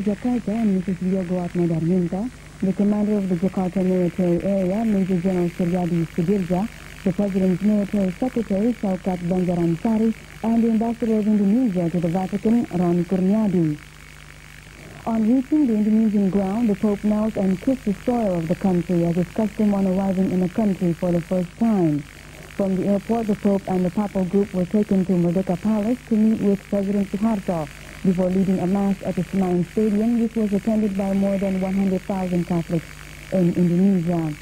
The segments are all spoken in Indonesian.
Jakarta, Mrs. Diogo Atmodarminto, the commander of the Jakarta military area, Major General Suryadi Sudirja, the President's military secretary, Shaukat Banjaransari, and the ambassador of Indonesia to the Vatican, Ron Kurniadi. On reaching the Indonesian ground, the Pope knelt and kissed the soil of the country as is custom on arriving in a country for the first time. From the airport, the Pope and the Papal group were taken to Merdeka Palace to meet with President Suharto before leading a mass at the Senayan Stadium, which was attended by more than 100,000 Catholics in Indonesia.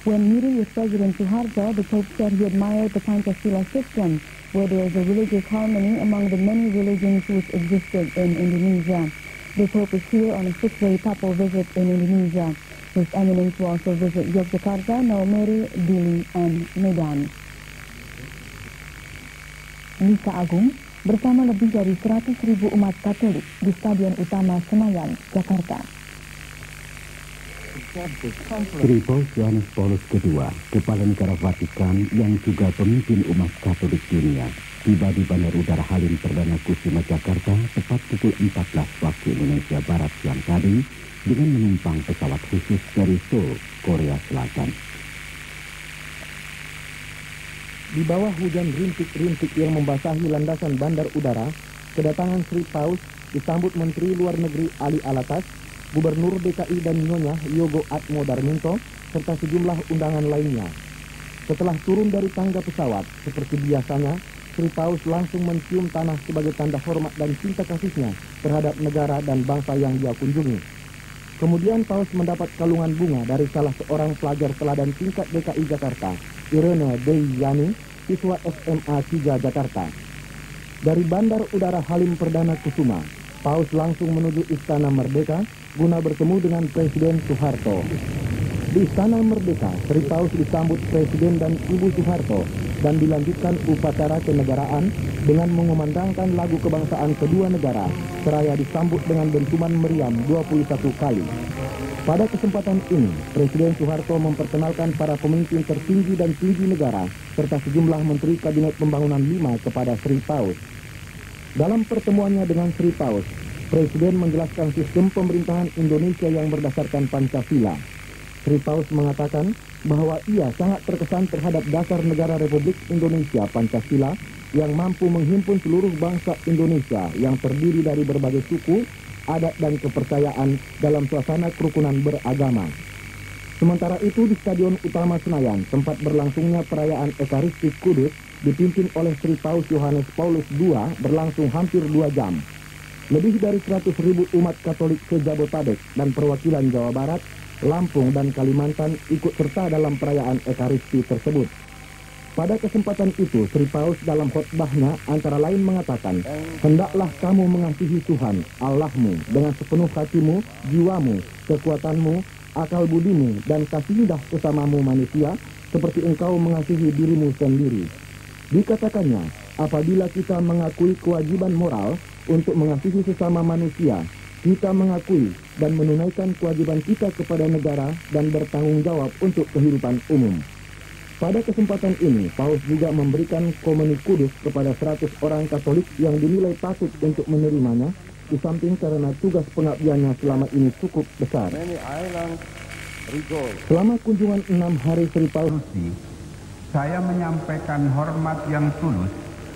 When meeting with President Suharto, the Pope said he admired the Pancasila system, where there is a religious harmony among the many religions which existed in Indonesia. The Pope is here on a 6-day papal visit in Indonesia. His Eminence will also visit Yogyakarta, Maumere, Dili, and Medan. Misa Agung bersama lebih dari 100.000 umat Katolik di Stadion Utama Senayan, Jakarta. Sri Paus Yohanes Paulus II, Kepala Negara Vatikan yang juga pemimpin umat Katolik dunia, tiba di Bandar Udara Halim Perdana Kusuma Jakarta tepat pukul 14 waktu Indonesia Barat siang tadi dengan menumpang pesawat khusus dari Seoul, Korea Selatan. Di bawah hujan rintik-rintik yang membasahi landasan bandar udara, kedatangan Sri Paus disambut Menteri Luar Negeri Ali Alatas, Gubernur DKI dan Nyonya Diogo Atmodarminto, serta sejumlah undangan lainnya. Setelah turun dari tangga pesawat, seperti biasanya, Sri Paus langsung mencium tanah sebagai tanda hormat dan cinta kasihnya terhadap negara dan bangsa yang dia kunjungi. Kemudian Paus mendapat kalungan bunga dari salah seorang pelajar teladan tingkat DKI Jakarta, Irene Deyani, siswa SMA 3 Jakarta. Dari Bandar Udara Halim Perdana Kusuma, Paus langsung menuju Istana Merdeka guna bertemu dengan Presiden Suharto. Di Istana Merdeka, Sri Paus disambut Presiden dan Ibu Suharto dan dilanjutkan upacara kenegaraan dengan mengumandangkan lagu kebangsaan kedua negara, seraya disambut dengan dentuman meriam 21 kali. Pada kesempatan ini, Presiden Suharto memperkenalkan para pemimpin tertinggi dan tinggi negara serta sejumlah Menteri Kabinet Pembangunan 5 kepada Sri Paus. Dalam pertemuannya dengan Sri Paus, Presiden menjelaskan sistem pemerintahan Indonesia yang berdasarkan Pancasila. Sri Paus mengatakan bahwa ia sangat terkesan terhadap dasar negara Republik Indonesia Pancasila yang mampu menghimpun seluruh bangsa Indonesia yang terdiri dari berbagai suku, adat dan kepercayaan dalam suasana kerukunan beragama. Sementara itu di Stadion Utama Senayan, tempat berlangsungnya perayaan Ekaristi Kudus dipimpin oleh Sri Paus Yohanes Paulus II berlangsung hampir 2 jam. Lebih dari 100.000 umat Katolik se-Jabotabek dan perwakilan Jawa Barat, Lampung dan Kalimantan ikut serta dalam perayaan Ekaristi tersebut. Pada kesempatan itu, Sri Paus dalam khotbahnya antara lain mengatakan, "Hendaklah kamu mengasihi Tuhan, Allahmu, dengan sepenuh hatimu, jiwamu, kekuatanmu, akal budimu, dan kasihilah sesamamu manusia, seperti engkau mengasihi dirimu sendiri." Dikatakannya, apabila kita mengakui kewajiban moral untuk mengasihi sesama manusia, kita mengakui dan menunaikan kewajiban kita kepada negara dan bertanggung jawab untuk kehidupan umum. Pada kesempatan ini, Paus juga memberikan komuni kudus kepada 100 orang Katolik yang dinilai patut untuk menerimanya, di samping karena tugas pengabdiannya selama ini cukup besar. Selama kunjungan 6 hari Sri Paus, saya menyampaikan hormat yang tulus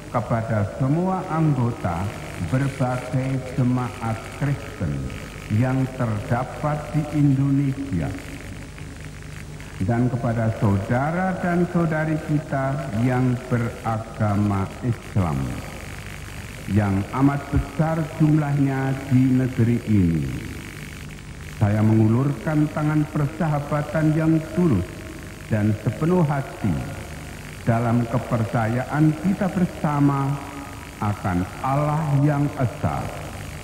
kepada semua anggota berbagai jemaat Kristen yang terdapat di Indonesia, dan kepada saudara dan saudari kita yang beragama Islam yang amat besar jumlahnya di negeri ini. Saya mengulurkan tangan persahabatan yang tulus dan sepenuh hati dalam kepercayaan kita bersama akan Allah yang Esa,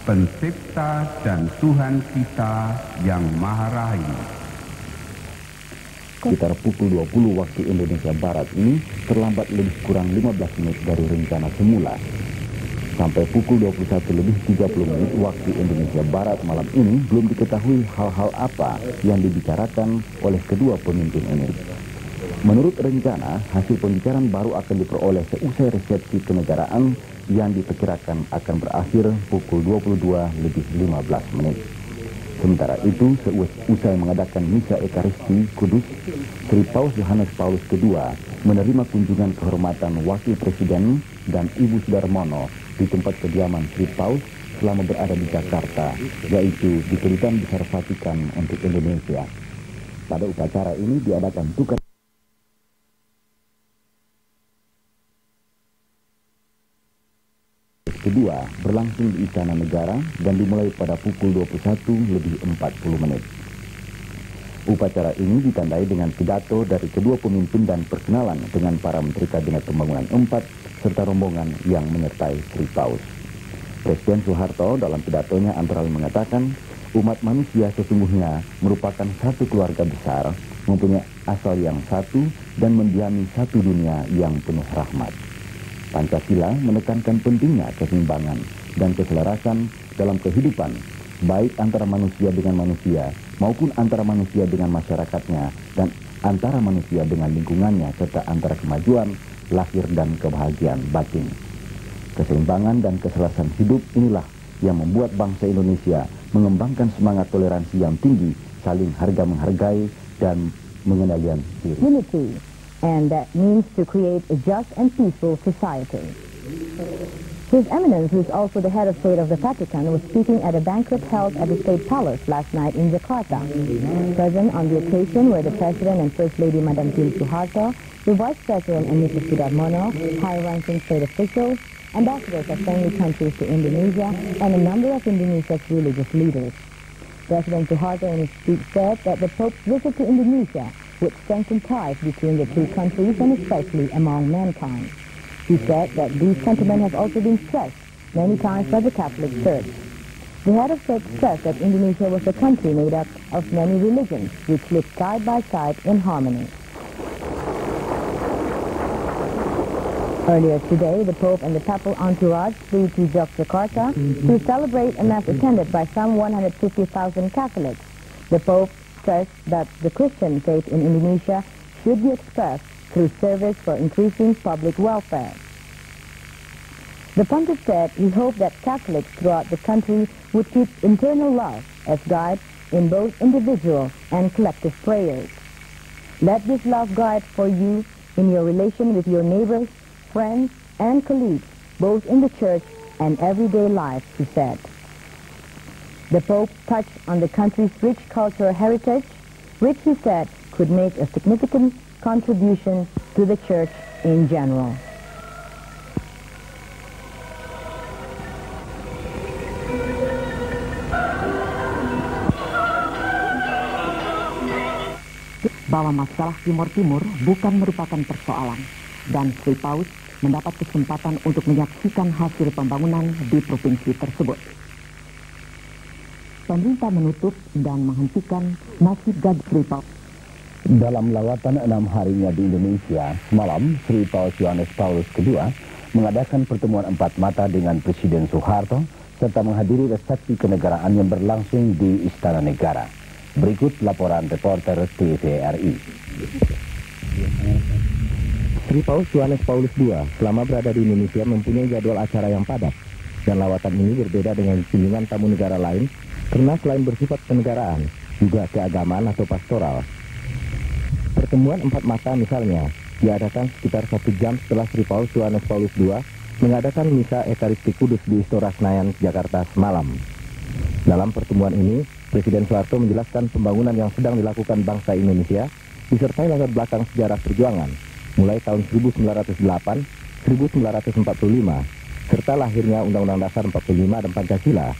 Pencipta dan Tuhan kita yang Maha Rahim. Sekitar pukul 20 waktu Indonesia Barat ini terlambat lebih kurang 15 menit dari rencana semula. Sampai pukul 21 lebih 30 menit waktu Indonesia Barat malam ini belum diketahui hal-hal apa yang dibicarakan oleh kedua pemimpin ini. Menurut rencana, hasil pembicaraan baru akan diperoleh seusai resepsi kenegaraan yang diperkirakan akan berakhir pukul 22 lebih 15 menit. Sementara itu, usai mengadakan misa Ekaristi Kudus, Sri Paus Yohanes Paulus II menerima kunjungan kehormatan Wakil Presiden dan Ibu Sudarmono di tempat kediaman Sri Paus selama berada di Jakarta, yaitu di Kedutaan Besar Vatikan untuk Indonesia. Pada upacara ini diadakan tukar kedua berlangsung di Istana Negara dan dimulai pada pukul 21:40. Upacara ini ditandai dengan pidato dari kedua pemimpin dan perkenalan dengan para Menteri Kabinet Pembangunan 4 serta rombongan yang menyertai Sri Paus. Presiden Soeharto dalam pidatonya antara lain mengatakan, umat manusia sesungguhnya merupakan satu keluarga besar, mempunyai asal yang satu dan mendiami satu dunia yang penuh rahmat. Pancasila menekankan pentingnya keseimbangan dan keselarasan dalam kehidupan, baik antara manusia dengan manusia, maupun antara manusia dengan masyarakatnya, dan antara manusia dengan lingkungannya, serta antara kemajuan, lahir, dan kebahagiaan batin. Keseimbangan dan keselarasan hidup inilah yang membuat bangsa Indonesia mengembangkan semangat toleransi yang tinggi, saling harga-menghargai, dan mengendalikan diri. Unity. And that means to create a just and peaceful society. His Eminence, who is also the head of state of the Vatican, was speaking at a banquet held at the State Palace last night in Jakarta. Present on the occasion were the President and First Lady Madam Tini Soeharto, the Vice President and Mrs. Sudarmono, high-ranking state officials, ambassadors of friendly countries to Indonesia, and a number of Indonesia's religious leaders. President Soeharto in his speech said that the Pope's visit to Indonesia would strengthen ties between the two countries and especially among mankind. He said that these sentiments have also been stressed many times by the Catholic Church. The head of state stressed that Indonesia was a country made up of many religions which lived side by side in harmony. Earlier today, the Pope and the papal entourage flew to Yogyakarta to celebrate a mass attended by some 150,000 Catholics. The Pope stressed that the Christian faith in Indonesia should be expressed through service for increasing public welfare. The Pontiff said he hoped that Catholics throughout the country would keep internal love as guide in both individual and collective prayers. Let this love guide for you in your relation with your neighbors, friends, and colleagues, both in the church and everyday life, he said. The Pope touched on the country's rich cultural heritage, which he said could make a significant contribution to the church in general. Bahwa masalah Timur Timur bukan merupakan persoalan, dan Sri Paus mendapat kesempatan untuk menyaksikan hasil pembangunan di provinsi tersebut. Pemerintah menutup dan menghentikan nasib gaji Sri Paus. Dalam lawatan 6 harinya di Indonesia, semalam Sri Paus Yohanes Paulus II mengadakan pertemuan 4 mata dengan Presiden Soeharto serta menghadiri resepsi kenegaraan yang berlangsung di Istana Negara. Berikut laporan reporter TVRI. Sri Paus Yohanes Paulus II selama berada di Indonesia mempunyai jadwal acara yang padat, dan lawatan ini berbeda dengan kunjungan tamu negara lain karena selain bersifat kenegaraan, juga keagamaan atau pastoral. Pertemuan 4 mata misalnya diadakan sekitar 1 jam setelah Sri Paus Yohanes Paulus II mengadakan misa Ekaristi Kudus di Istora Senayan, Jakarta semalam. Dalam pertemuan ini, Presiden Soeharto menjelaskan pembangunan yang sedang dilakukan bangsa Indonesia disertai latar belakang sejarah perjuangan mulai tahun 1908, 1945, serta lahirnya Undang-Undang Dasar 45 dan Pancasila.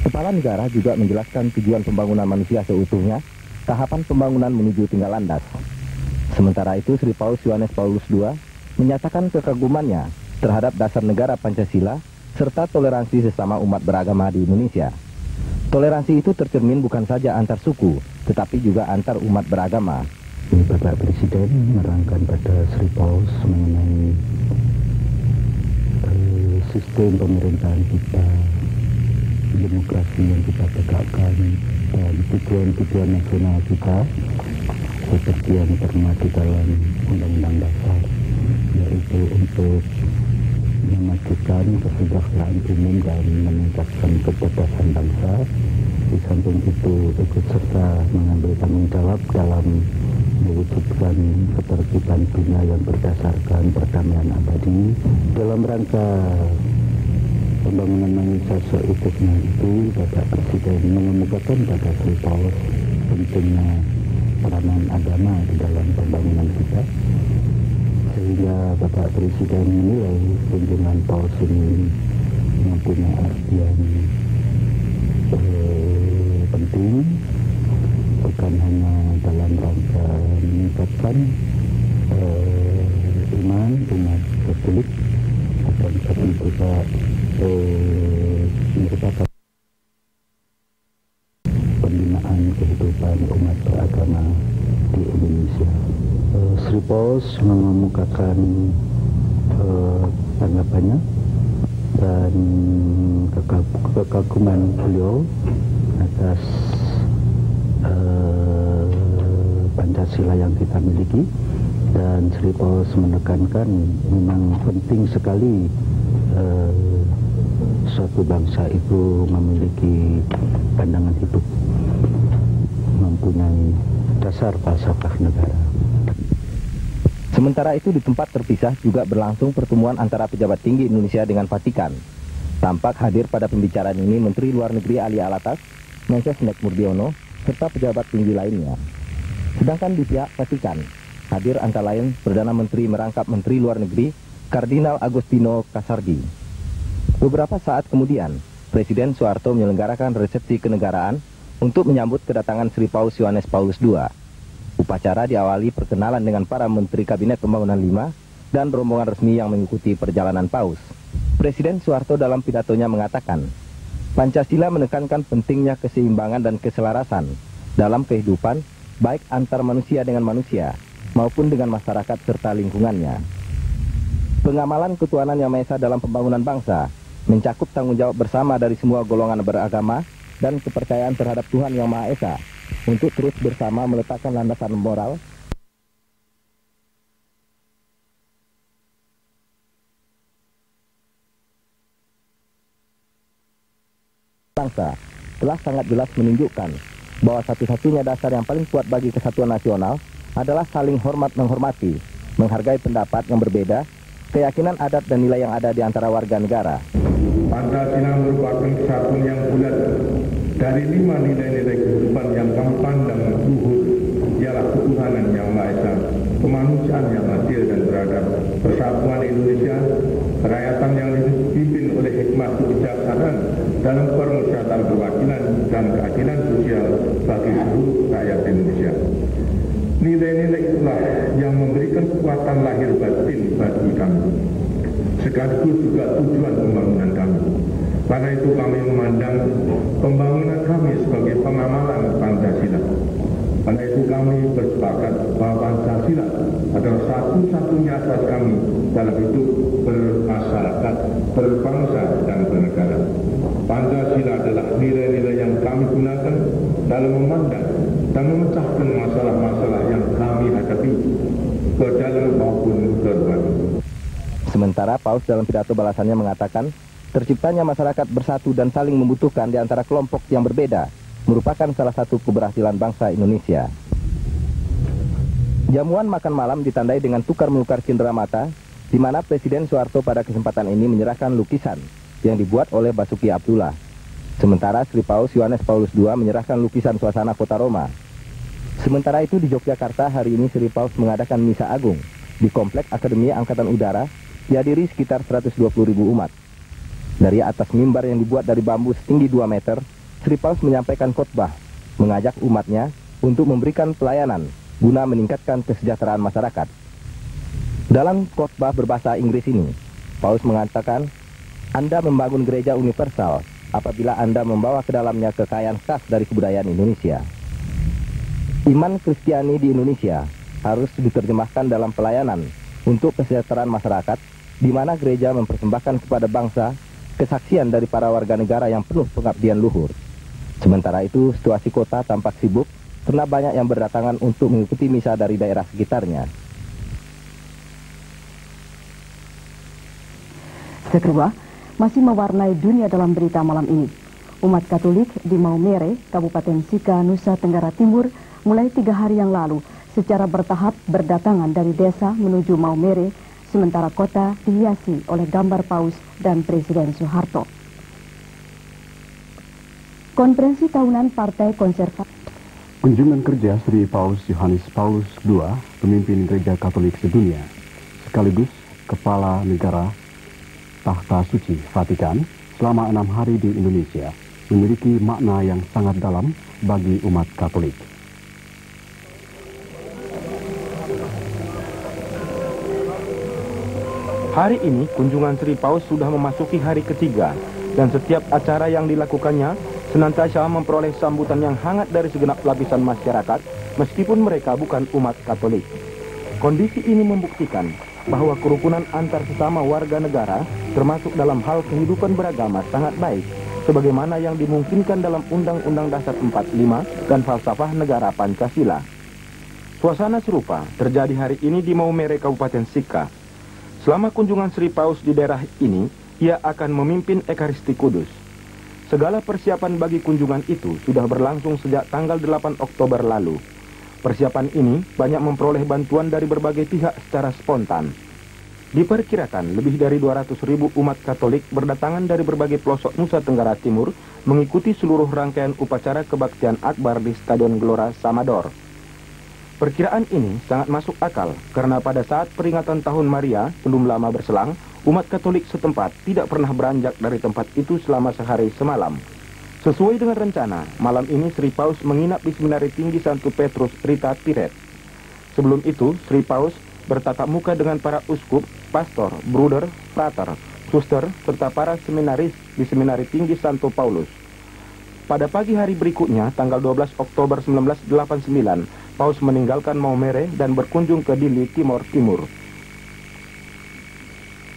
Kepala negara juga menjelaskan tujuan pembangunan manusia seutuhnya, tahapan pembangunan menuju tinggal landas. Sementara itu, Sri Paus Yohanes Paulus II menyatakan kekagumannya terhadap dasar negara Pancasila serta toleransi sesama umat beragama di Indonesia. Toleransi itu tercermin bukan saja antar suku, tetapi juga antar umat beragama. Bapak Presiden menerangkan pada Sri Paus mengenai sistem pemerintahan kita, demokrasi yang kita tegakkan, dan tujuan-tujuan nasional kita seperti yang termuat di dalam Undang-Undang Dasar, yaitu untuk memajukan kesejahteraan umum dan meningkatkan kecerdasan bangsa, di samping itu ikut serta mengambil tanggung jawab dalam mewujudkan ketertiban dunia yang berdasarkan perdamaian abadi. Dalam rangka pembangunan manusia seutuhnya itu, Bapak Presiden mengemukakan pada Sri Paus pentingnya peranan agama di dalam pembangunan kita, sehingga Bapak Presiden menilai kunjungan Paus ini mempunyai artian penting, bukan hanya dalam rangka meningkatkan iman umat Katolik, tapi juga merupakan pembinaan kehidupan umat beragama di Indonesia. Sri Paus mengemukakan tanggapannya dan kekaguman beliau atas Pancasila yang kita miliki, dan Sri Paus menekankan memang penting sekali suatu bangsa itu memiliki pandangan hidup, mempunyai dasar falsafah negara. Sementara itu di tempat terpisah juga berlangsung pertemuan antara pejabat tinggi Indonesia dengan Vatikan. Tampak hadir pada pembicaraan ini Menteri Luar Negeri Ali Alatas, Menkes Nek Murdiono, serta pejabat tinggi lainnya. Sedangkan di pihak Vatikan, hadir antara lain Perdana Menteri merangkap Menteri Luar Negeri Kardinal Agostino Casardi. Beberapa saat kemudian, Presiden Soeharto menyelenggarakan resepsi kenegaraan untuk menyambut kedatangan Sri Paus Yohanes Paulus II. Upacara diawali perkenalan dengan para Menteri Kabinet Pembangunan 5 dan rombongan resmi yang mengikuti perjalanan Paus. Presiden Soeharto dalam pidatonya mengatakan, Pancasila menekankan pentingnya keseimbangan dan keselarasan dalam kehidupan, baik antar manusia dengan manusia, maupun dengan masyarakat serta lingkungannya. Pengamalan ketuhanan Yang Maha Esa dalam pembangunan bangsa mencakup tanggung jawab bersama dari semua golongan beragama dan kepercayaan terhadap Tuhan Yang Maha Esa untuk terus bersama meletakkan landasan moral bangsa telah sangat jelas menunjukkan bahwa satu-satunya dasar yang paling kuat bagi kesatuan nasional adalah saling hormat menghormati, menghargai pendapat yang berbeda, keyakinan adat dan nilai yang ada di antara warga negara. Pancasila merupakan kesatuan yang bulat dari 5 nilai-nilai kehidupan yang kami pandang luhur, ialah ketuhanan Yang Maha Esa, kemanusiaan yang adil dan beradab, persatuan Indonesia, kerakyatan yang dipimpin oleh hikmah kebijaksanaan dalam permusyawatan perwakilan dan keadilan sosial bagi seluruh rakyat Indonesia. Nilai-nilai itulah yang memberikan kekuatan lahir batin bagi kami, sekaligus juga tujuan pembangunan kami. Karena itu kami memandang pembangunan kami sebagai pengamalan Pancasila. Karena itu kami bersepakat bahwa Pancasila adalah satu-satunya asas kami dalam hidup bermasyarakat, berbangsa dan bernegara. Pancasila adalah nilai-nilai yang kami gunakan dalam memandang dan memecahkan masalah-masalah yang kami hadapi ke dalam maupun ke luar. Sementara Paus dalam pidato balasannya mengatakan, terciptanya masyarakat bersatu dan saling membutuhkan di antara kelompok yang berbeda merupakan salah satu keberhasilan bangsa Indonesia. Jamuan makan malam ditandai dengan tukar-menukar cenderamata, di mana Presiden Soeharto pada kesempatan ini menyerahkan lukisan yang dibuat oleh Basuki Abdullah. Sementara Sri Paus Yohanes Paulus II menyerahkan lukisan suasana kota Roma. Sementara itu di Yogyakarta hari ini Sri Paus mengadakan misa agung di Komplek Akademi Angkatan Udara, dihadiri sekitar 120.000 umat. Dari atas mimbar yang dibuat dari bambu setinggi 2 meter, Sri Paus menyampaikan khotbah, mengajak umatnya untuk memberikan pelayanan guna meningkatkan kesejahteraan masyarakat. Dalam khotbah berbahasa Inggris ini, Paus mengatakan, Anda membangun gereja universal apabila Anda membawa ke dalamnya kekayaan khas dari kebudayaan Indonesia. Iman Kristiani di Indonesia harus diterjemahkan dalam pelayanan untuk kesejahteraan masyarakat, di mana gereja mempersembahkan kepada bangsa kesaksian dari para warga negara yang penuh pengabdian luhur. Sementara itu, situasi kota tampak sibuk karena banyak yang berdatangan untuk mengikuti misa dari daerah sekitarnya. Kedua, masih mewarnai dunia dalam berita malam ini. Umat Katolik di Maumere, Kabupaten Sika, Nusa Tenggara Timur, mulai 3 hari yang lalu secara bertahap berdatangan dari desa menuju Maumere, sementara kota dihiasi oleh gambar Paus dan Presiden Soeharto. Konferensi tahunan Partai Konservatif. Kunjungan kerja Sri Paus Yohanes Paulus II, pemimpin Gereja Katolik sedunia, sekaligus Kepala Negara Tahta Suci Vatikan selama 6 hari di Indonesia, memiliki makna yang sangat dalam bagi umat Katolik. Hari ini kunjungan Sri Paus sudah memasuki hari ketiga, dan setiap acara yang dilakukannya senantiasa memperoleh sambutan yang hangat dari segenap lapisan masyarakat, meskipun mereka bukan umat Katolik. Kondisi ini membuktikan bahwa kerukunan antar sesama warga negara, termasuk dalam hal kehidupan beragama, sangat baik, sebagaimana yang dimungkinkan dalam Undang-Undang Dasar 45 dan falsafah negara Pancasila. Suasana serupa terjadi hari ini di Maumere, Kabupaten Sika. Selama kunjungan Sri Paus di daerah ini, ia akan memimpin Ekaristi Kudus. Segala persiapan bagi kunjungan itu sudah berlangsung sejak tanggal 8 Oktober lalu. Persiapan ini banyak memperoleh bantuan dari berbagai pihak secara spontan. Diperkirakan lebih dari 200.000 umat Katolik berdatangan dari berbagai pelosok Nusa Tenggara Timur mengikuti seluruh rangkaian upacara kebaktian akbar di Stadion Gelora Samador. Perkiraan ini sangat masuk akal karena pada saat peringatan Tahun Maria belum lama berselang, umat Katolik setempat tidak pernah beranjak dari tempat itu selama sehari semalam. Sesuai dengan rencana, malam ini Sri Paus menginap di Seminari Tinggi Santo Petrus Rita Piret. Sebelum itu, Sri Paus bertatap muka dengan para uskup, pastor, bruder, frater, suster, serta para seminaris di Seminari Tinggi Santo Paulus. Pada pagi hari berikutnya, tanggal 12 Oktober 1989, Paus meninggalkan Maumere dan berkunjung ke Dili, Timor Timur.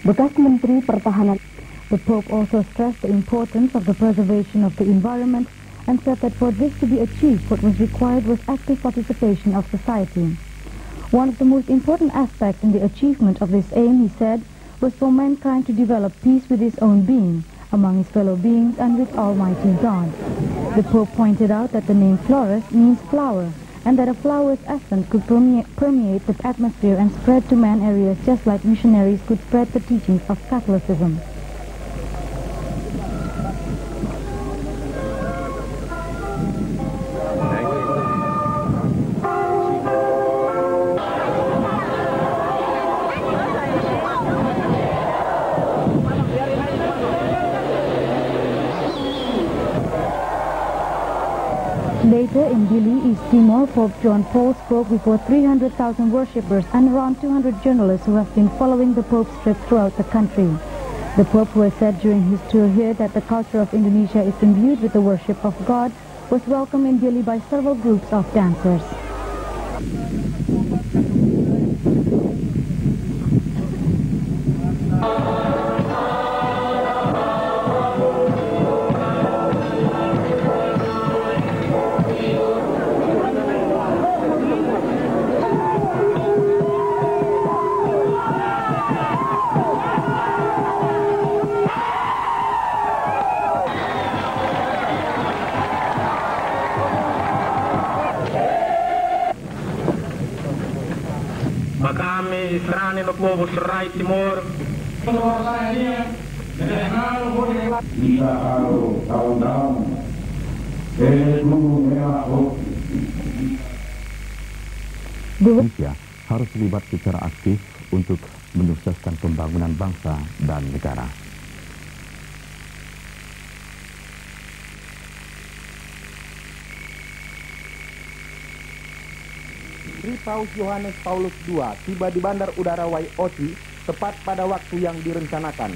Bekas Menteri Pertahanan. The Pope also stressed the importance of the preservation of the environment and said that for this to be achieved, what was required was active participation of society. One of the most important aspects in the achievement of this aim, he said, was for mankind to develop peace with his own being, among his fellow beings, and with Almighty God. The Pope pointed out that the name Flores means flower, and that a flower's essence could permeate the atmosphere and spread to man areas just like missionaries could spread the teachings of Catholicism. Later in Dili, East Timor, Pope John Paul spoke before 300,000 worshippers and around 200 journalists who have been following the Pope's trip throughout the country. The Pope, who has said during his tour here that the culture of Indonesia is imbued with the worship of God, was welcomed in Dili by several groups of dancers. Kami serani no povo Serai Timor. Indonesia harus terlibat secara aktif untuk menyukseskan pembangunan bangsa dan negara. Sri Paus Yohanes Paulus II tiba di Bandar Udara Waioti tepat pada waktu yang direncanakan.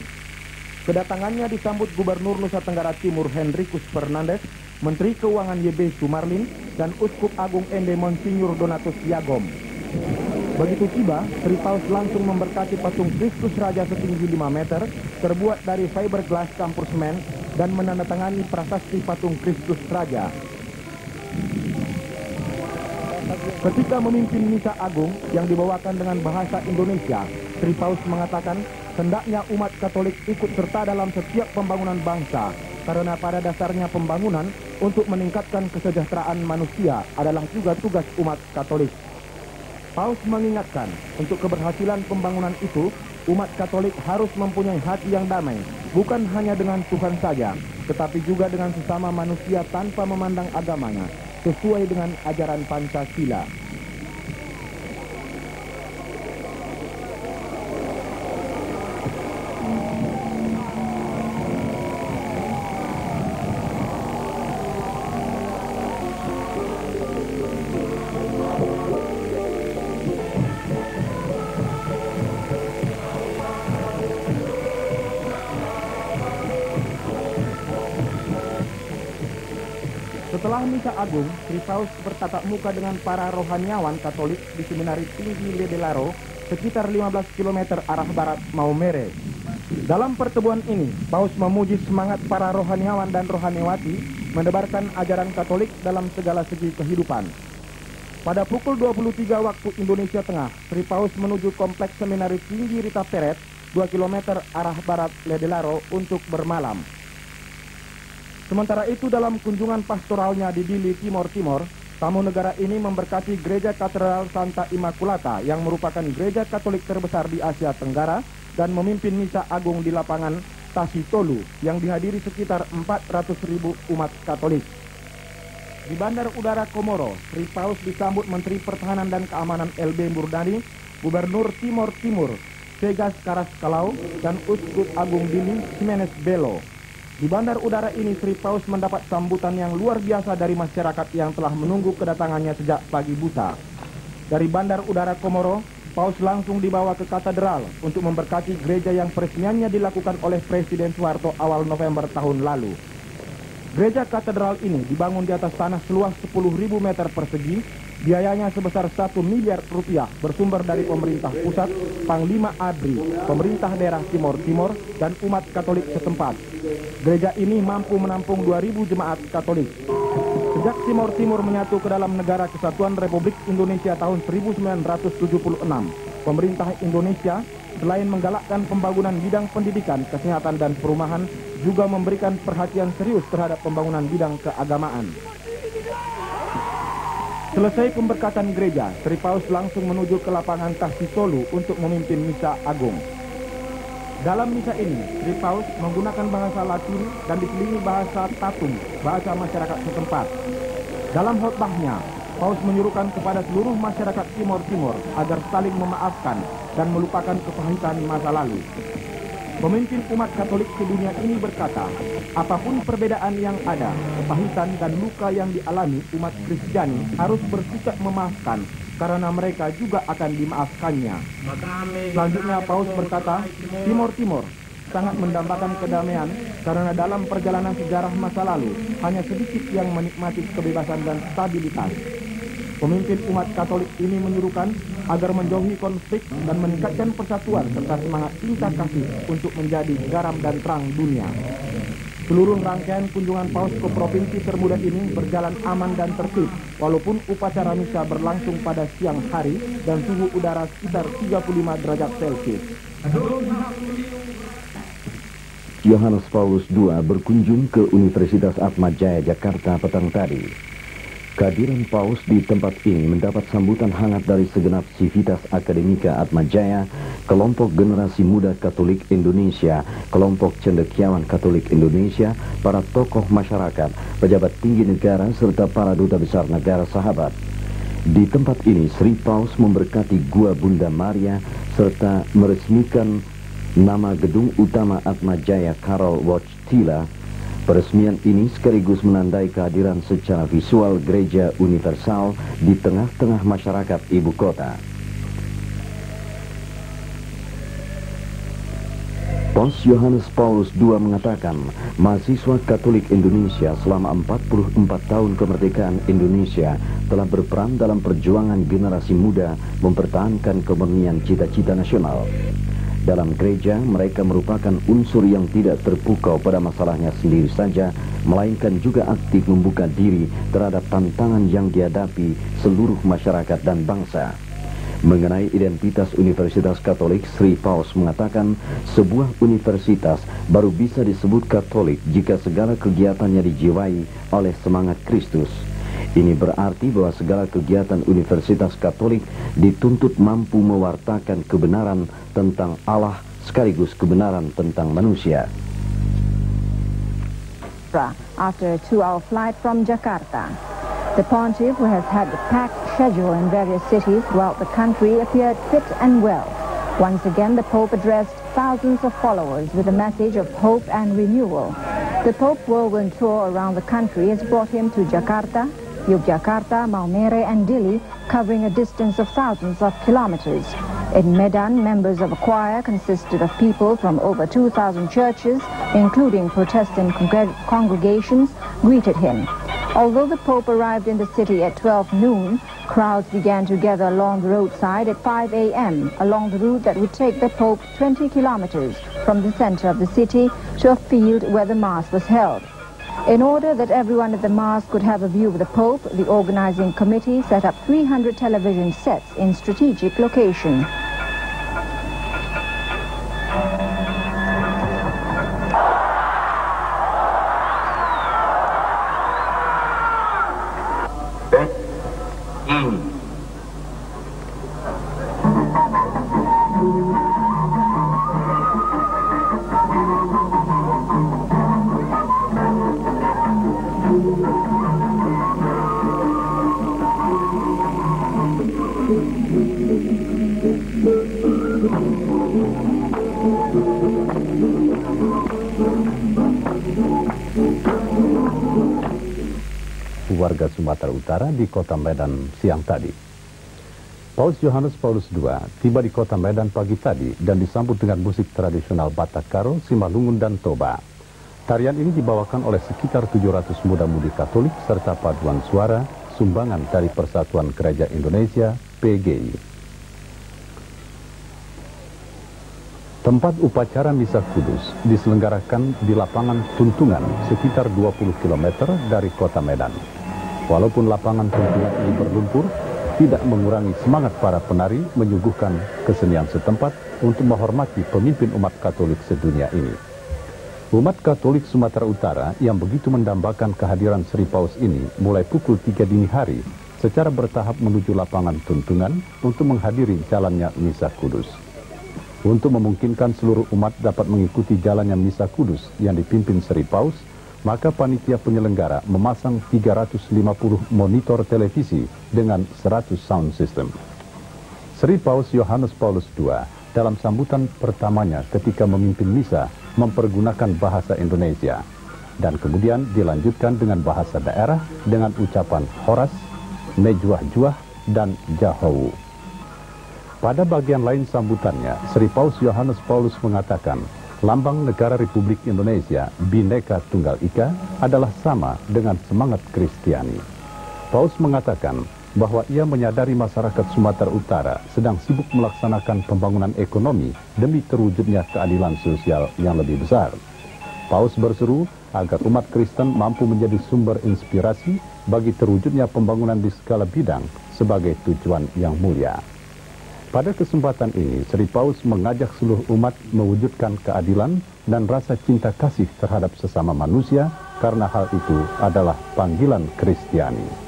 Kedatangannya disambut Gubernur Nusa Tenggara Timur Henricus Fernandes, Menteri Keuangan YB Sumarlin, dan Uskup Agung Ende Monsinyur Donatus Yagom. Begitu tiba, Sri Paus langsung memberkati patung Kristus Raja setinggi 5 meter, terbuat dari fiberglass campur semen, dan menandatangani prasasti patung Kristus Raja. Ketika memimpin Misa Agung yang dibawakan dengan bahasa Indonesia, Sri Paus mengatakan hendaknya umat Katolik ikut serta dalam setiap pembangunan bangsa, karena pada dasarnya pembangunan untuk meningkatkan kesejahteraan manusia adalah juga tugas umat Katolik. Paus mengingatkan, untuk keberhasilan pembangunan itu, umat Katolik harus mempunyai hati yang damai, bukan hanya dengan Tuhan saja, tetapi juga dengan sesama manusia tanpa memandang agamanya, sesuai dengan ajaran Pancasila. Setelah Misa Agung, Sri Paus bertatap muka dengan para rohaniawan Katolik di Seminari Tinggi Ledelaro, sekitar 15 km arah barat Maumere. Dalam pertemuan ini, Paus memuji semangat para rohaniawan dan rohaniwati menebarkan ajaran Katolik dalam segala segi kehidupan. Pada pukul 23 waktu Indonesia Tengah, Sri Paus menuju Kompleks Seminari Tinggi Rita Peret, 2 km arah barat Ledelaro untuk bermalam. Sementara itu, dalam kunjungan pastoralnya di Dili, Timor Timur, tamu negara ini memberkati Gereja Katedral Santa Immaculata yang merupakan gereja Katolik terbesar di Asia Tenggara dan memimpin Misa Agung di lapangan Tasitolu yang dihadiri sekitar 400.000 umat Katolik. Di Bandar Udara Komoro, Sri Paus disambut Menteri Pertahanan dan Keamanan LB Murdani, Gubernur Timor Timur, Segas Karaskalau, dan Uskup Agung Dili, Jimenez Belo. Di bandar udara ini, Sri Paus mendapat sambutan yang luar biasa dari masyarakat yang telah menunggu kedatangannya sejak pagi buta. Dari bandar udara Komoro, Paus langsung dibawa ke katedral untuk memberkati gereja yang peresmiannya dilakukan oleh Presiden Soeharto awal November tahun lalu. Gereja katedral ini dibangun di atas tanah seluas 10.000 meter persegi, biayanya sebesar 1 miliar rupiah, bersumber dari pemerintah pusat, Panglima ABRI, pemerintah daerah Timor Timur, dan umat Katolik setempat. Gereja ini mampu menampung 2.000 jemaat Katolik. Sejak Timor Timur menyatu ke dalam Negara Kesatuan Republik Indonesia tahun 1976, pemerintah Indonesia selain menggalakkan pembangunan bidang pendidikan, kesehatan, dan perumahan, juga memberikan perhatian serius terhadap pembangunan bidang keagamaan. Selesai pemberkatan gereja, Sri Paus langsung menuju ke lapangan Tasitolu untuk memimpin Misa Agung. Dalam misa ini, Sri Paus menggunakan bahasa Latin dan diselingi bahasa Tatung, bahasa masyarakat setempat. Dalam khotbahnya, Paus menyuruhkan kepada seluruh masyarakat Timor Timur agar saling memaafkan dan melupakan kepahitan masa lalu. Pemimpin umat Katolik sedunia ini berkata, apapun perbedaan yang ada, kepahitan dan luka yang dialami umat Kristiani harus bersikap memaafkan, karena mereka juga akan dimaafkannya. Selanjutnya Paus berkata, Timor Timur sangat mendambakan kedamaian karena dalam perjalanan sejarah masa lalu hanya sedikit yang menikmati kebebasan dan stabilitas. Pemimpin umat Katolik ini menyuruhkan agar menjauhi konflik dan meningkatkan persatuan serta semangat cinta kasih untuk menjadi garam dan terang dunia. Seluruh rangkaian kunjungan Paus ke provinsi termuda ini berjalan aman dan tertib, walaupun upacara misa berlangsung pada siang hari dan suhu udara sekitar 35 derajat Celcius. Yohanes Paulus II berkunjung ke Universitas Atmajaya Jakarta petang tadi. Kehadiran Paus di tempat ini mendapat sambutan hangat dari segenap Civitas Akademika Atmajaya, kelompok generasi muda Katolik Indonesia, kelompok cendekiawan Katolik Indonesia, para tokoh masyarakat, pejabat tinggi negara, serta para duta besar negara sahabat. Di tempat ini, Sri Paus memberkati Gua Bunda Maria, serta meresmikan nama gedung utama Atmajaya Karol Wojtyla. Peresmian ini sekaligus menandai kehadiran secara visual gereja universal di tengah-tengah masyarakat ibu kota. Paus Yohanes Paulus II mengatakan, mahasiswa Katolik Indonesia selama 44 tahun kemerdekaan Indonesia telah berperan dalam perjuangan generasi muda mempertahankan kemurnian cita-cita nasional. Dalam gereja, mereka merupakan unsur yang tidak terpukau pada masalahnya sendiri saja, melainkan juga aktif membuka diri terhadap tantangan yang dihadapi seluruh masyarakat dan bangsa. Mengenai identitas Universitas Katolik, Sri Paus mengatakan sebuah universitas baru bisa disebut Katolik jika segala kegiatannya dijiwai oleh semangat Kristus. Ini berarti bahwa segala kegiatan Universitas Katolik dituntut mampu mewartakan kebenaran tentang Allah sekaligus kebenaran tentang manusia. After a 2-hour flight from Jakarta, the pontiff, who has had a packed schedule in various cities throughout the country, appeared fit and well. Once again, the Pope addressed thousands of followers with a message of hope and renewal. The Pope's whirlwind tour around the country has brought him to Jakarta, Yogyakarta, Maumere and Dili, covering a distance of thousands of kilometers. In Medan, members of a choir consisted of people from over 2,000 churches, including Protestant congregations, greeted him. Although the Pope arrived in the city at 12 noon, crowds began to gather along the roadside at 5 a.m., along the route that would take the Pope 20 kilometers from the center of the city to a field where the Mass was held. In order that everyone at the Mass could have a view of the Pope, the organizing committee set up 300 television sets in strategic locations. Warga Sumatera Utara di kota Medan siang tadi. Paus Yohanes Paulus II tiba di kota Medan pagi tadi dan disambut dengan musik tradisional Batak Karo, Simalungun dan Toba. Tarian ini dibawakan oleh sekitar 700 muda-mudi Katolik serta paduan suara sumbangan dari Persatuan Gereja Indonesia PGI. Tempat upacara Misa Kudus diselenggarakan di lapangan Tuntungan sekitar 20 km dari kota Medan. Walaupun lapangan Tuntungan ini berlumpur, tidak mengurangi semangat para penari menyuguhkan kesenian setempat untuk menghormati pemimpin umat Katolik sedunia ini. Umat Katolik Sumatera Utara yang begitu mendambakan kehadiran Sri Paus ini mulai pukul 3 dini hari secara bertahap menuju lapangan Tuntungan untuk menghadiri jalannya Misa Kudus. Untuk memungkinkan seluruh umat dapat mengikuti jalannya Misa Kudus yang dipimpin Sri Paus, maka panitia penyelenggara memasang 350 monitor televisi dengan 100 sound system. Sri Paus Yohanes Paulus II dalam sambutan pertamanya ketika memimpin misa mempergunakan bahasa Indonesia dan kemudian dilanjutkan dengan bahasa daerah dengan ucapan horas, mejuah-juah, dan jahowu. Pada bagian lain sambutannya, Sri Paus Yohanes Paulus mengatakan lambang negara Republik Indonesia, Bhinneka Tunggal Ika, adalah sama dengan semangat Kristiani. Paus mengatakan bahwa ia menyadari masyarakat Sumatera Utara sedang sibuk melaksanakan pembangunan ekonomi demi terwujudnya keadilan sosial yang lebih besar. Paus berseru agar umat Kristen mampu menjadi sumber inspirasi bagi terwujudnya pembangunan di segala bidang sebagai tujuan yang mulia. Pada kesempatan ini, Sri Paus mengajak seluruh umat mewujudkan keadilan dan rasa cinta kasih terhadap sesama manusia karena hal itu adalah panggilan Kristiani.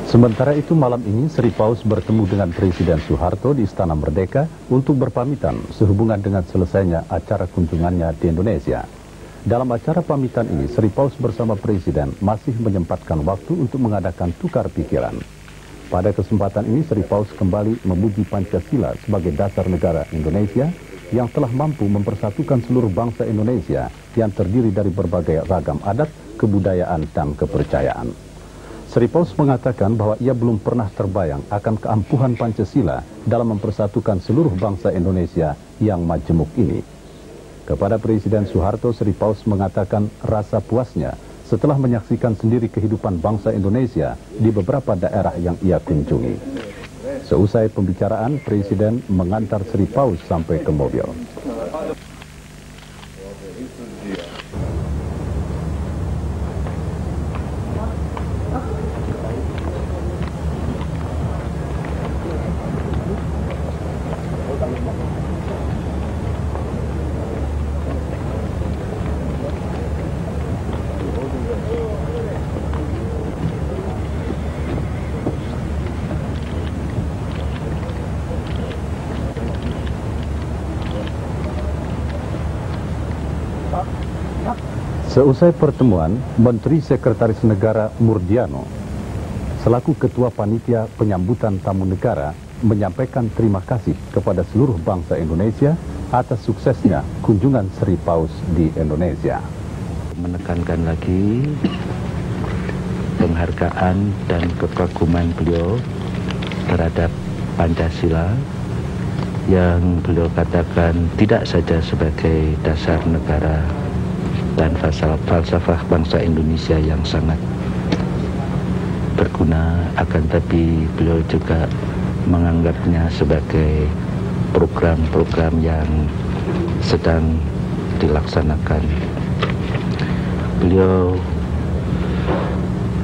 Sementara itu malam ini Sri Paus bertemu dengan Presiden Soeharto di Istana Merdeka untuk berpamitan sehubungan dengan selesainya acara kunjungannya di Indonesia. Dalam acara pamitan ini, Sri Paus bersama Presiden masih menyempatkan waktu untuk mengadakan tukar pikiran. Pada kesempatan ini, Sri Paus kembali memuji Pancasila sebagai dasar negara Indonesia yang telah mampu mempersatukan seluruh bangsa Indonesia yang terdiri dari berbagai ragam adat, kebudayaan, dan kepercayaan. Sri Paus mengatakan bahwa ia belum pernah terbayang akan keampuhan Pancasila dalam mempersatukan seluruh bangsa Indonesia yang majemuk ini. Kepada Presiden Soeharto, Sri Paus mengatakan rasa puasnya setelah menyaksikan sendiri kehidupan bangsa Indonesia di beberapa daerah yang ia kunjungi. Seusai pembicaraan, Presiden mengantar Sri Paus sampai ke mobil. Seusai pertemuan, Menteri Sekretaris Negara Murdiano selaku Ketua Panitia Penyambutan Tamu Negara menyampaikan terima kasih kepada seluruh bangsa Indonesia atas suksesnya kunjungan Sri Paus di Indonesia. Menekankan lagi penghargaan dan kekaguman beliau terhadap Pancasila yang beliau katakan tidak saja sebagai dasar negara dan falsafah bangsa Indonesia yang sangat berguna, akan tapi beliau juga menganggapnya sebagai program-program yang sedang dilaksanakan. Beliau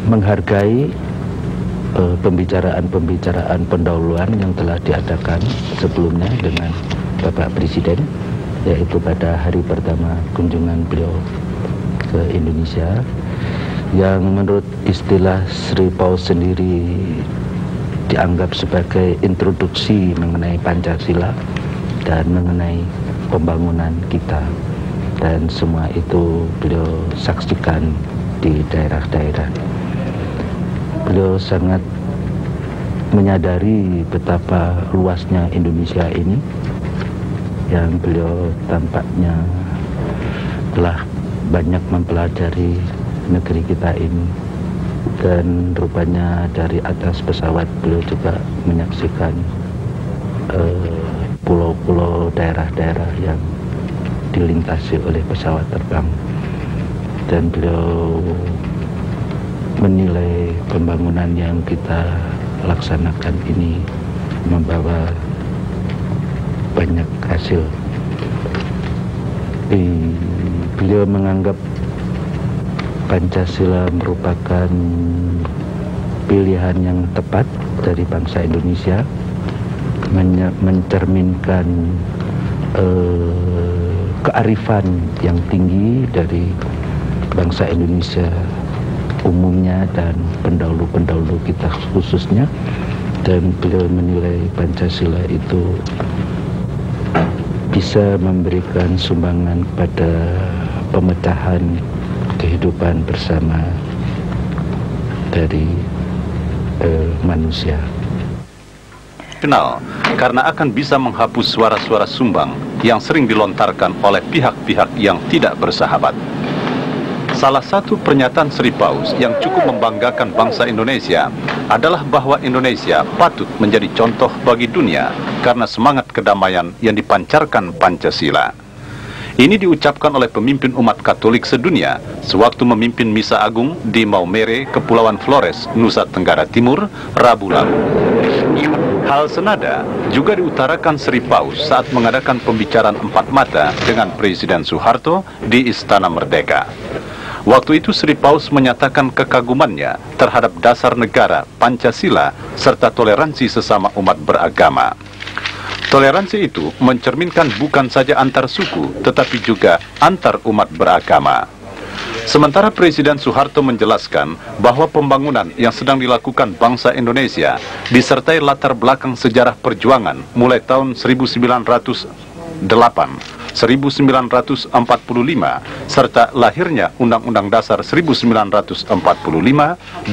menghargai pembicaraan pendahuluan yang telah diadakan sebelumnya dengan Bapak Presiden, yaitu pada hari pertama kunjungan beliau ke Indonesia, yang menurut istilah Sri Paus sendiri dianggap sebagai introduksi mengenai Pancasila dan mengenai pembangunan kita, dan semua itu beliau saksikan di daerah-daerah. Beliau sangat menyadari betapa luasnya Indonesia ini, yang beliau tampaknya telah banyak mempelajari negeri kita ini, dan rupanya dari atas pesawat beliau juga menyaksikan pulau-pulau, daerah-daerah yang dilintasi oleh pesawat terbang, dan beliau menilai pembangunan yang kita laksanakan ini membawa banyak hasil. Beliau menganggap Pancasila merupakan pilihan yang tepat dari bangsa Indonesia, mencerminkan kearifan yang tinggi dari bangsa Indonesia umumnya dan pendahulu-pendahulu kita khususnya, dan beliau menilai Pancasila itu bisa memberikan sumbangan pada pemecahan kehidupan bersama dari manusia. Kenal karena akan bisa menghapus suara-suara sumbang yang sering dilontarkan oleh pihak-pihak yang tidak bersahabat. Salah satu pernyataan Sri Paus yang cukup membanggakan bangsa Indonesia adalah bahwa Indonesia patut menjadi contoh bagi dunia karena semangat kedamaian yang dipancarkan Pancasila. Ini diucapkan oleh pemimpin umat Katolik sedunia sewaktu memimpin Misa Agung di Maumere, Kepulauan Flores, Nusa Tenggara Timur, Rabu lalu. Hal senada juga diutarakan Sri Paus saat mengadakan pembicaraan empat mata dengan Presiden Soeharto di Istana Merdeka. Waktu itu Sri Paus menyatakan kekagumannya terhadap dasar negara, Pancasila, serta toleransi sesama umat beragama. Toleransi itu mencerminkan bukan saja antar suku, tetapi juga antar umat beragama. Sementara Presiden Soeharto menjelaskan bahwa pembangunan yang sedang dilakukan bangsa Indonesia disertai latar belakang sejarah perjuangan mulai tahun 1908, 1945, serta lahirnya Undang-Undang Dasar 1945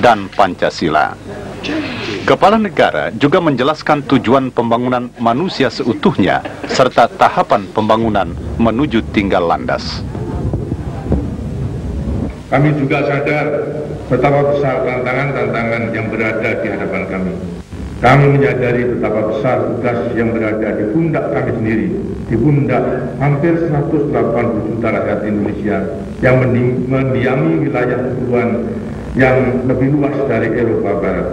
dan Pancasila. Kepala negara juga menjelaskan tujuan pembangunan manusia seutuhnya serta tahapan pembangunan menuju tinggal landas. Kami juga sadar betapa besar tantangan-tantangan yang berada di hadapan kami. Kami menyadari betapa besar tugas yang berada di pundak kami sendiri, di pundak hampir 180 juta rakyat Indonesia yang mendiami wilayah kepulauan yang lebih luas dari Eropa Barat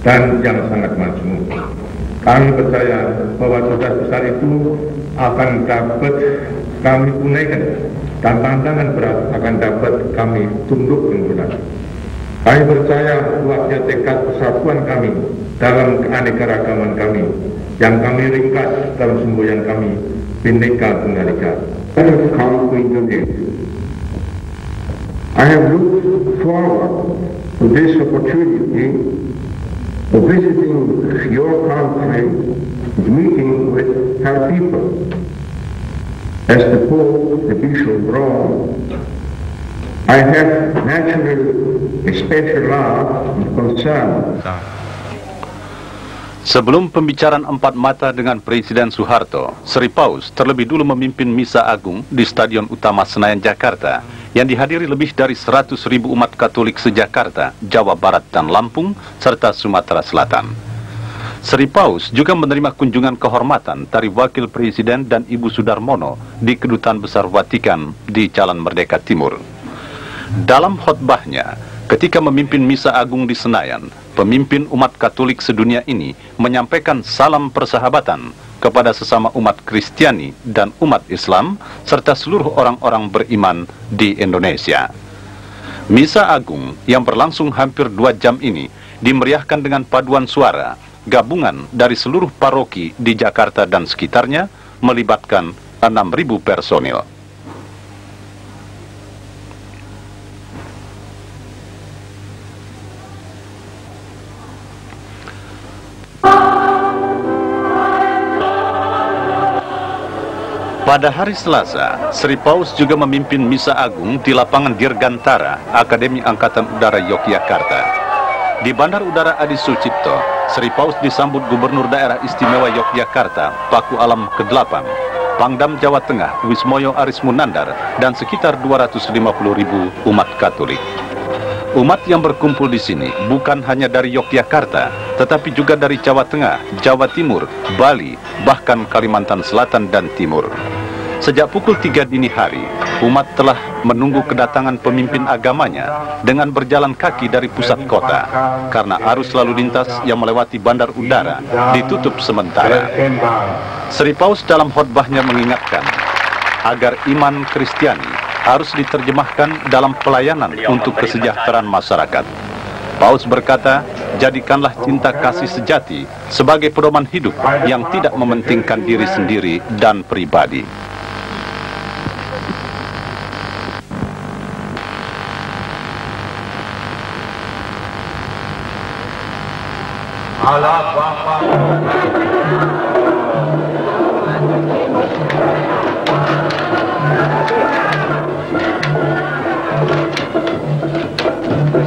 dan yang sangat majmuk. Kami percaya bahwa tugas besar itu akan dapat kami tunaikan dan tantangan berat akan dapat kami tundukkan benar. Kami percaya kuatnya tekad persatuan kami dalam keanekaragaman kami yang kami ringkas dalam semboyan kami Bhinneka Tunggal Ika. I have come to Indonesia. I have looked forward to this opportunity of visiting your country, meeting with her people. As the Pope, the Bishop of Rome, I have naturally a special love and concern. Sebelum pembicaraan empat mata dengan Presiden Soeharto, Sri Paus terlebih dulu memimpin Misa Agung di Stadion Utama Senayan, Jakarta, yang dihadiri lebih dari 100.000 umat Katolik se-Jakarta, Jawa Barat dan Lampung, serta Sumatera Selatan. Sri Paus juga menerima kunjungan kehormatan dari Wakil Presiden dan Ibu Sudarmono di Kedutaan Besar Vatikan di Jalan Merdeka Timur. Dalam khotbahnya, ketika memimpin Misa Agung di Senayan, pemimpin umat Katolik sedunia ini menyampaikan salam persahabatan kepada sesama umat Kristiani dan umat Islam, serta seluruh orang-orang beriman di Indonesia. Misa Agung yang berlangsung hampir 2 jam ini dimeriahkan dengan paduan suara gabungan dari seluruh paroki di Jakarta dan sekitarnya, melibatkan 6.000 personil. Pada hari Selasa, Sri Paus juga memimpin Misa Agung di lapangan Dirgantara, Akademi Angkatan Udara Yogyakarta. Di Bandar Udara Adi Sucipto, Sri Paus disambut Gubernur Daerah Istimewa Yogyakarta, Paku Alam ke-8, Pangdam Jawa Tengah, Wismoyo Aris Munandar, dan sekitar 250.000 umat Katolik. Umat yang berkumpul di sini bukan hanya dari Yogyakarta, tetapi juga dari Jawa Tengah, Jawa Timur, Bali, bahkan Kalimantan Selatan dan Timur. Sejak pukul 3 dini hari, umat telah menunggu kedatangan pemimpin agamanya dengan berjalan kaki dari pusat kota, karena arus lalu lintas yang melewati bandar udara ditutup sementara. Sri Paus dalam khotbahnya mengingatkan agar iman Kristiani harus diterjemahkan dalam pelayanan untuk kesejahteraan masyarakat. Paus berkata, jadikanlah cinta kasih sejati sebagai pedoman hidup yang tidak mementingkan diri sendiri dan pribadi. Allah Bapa.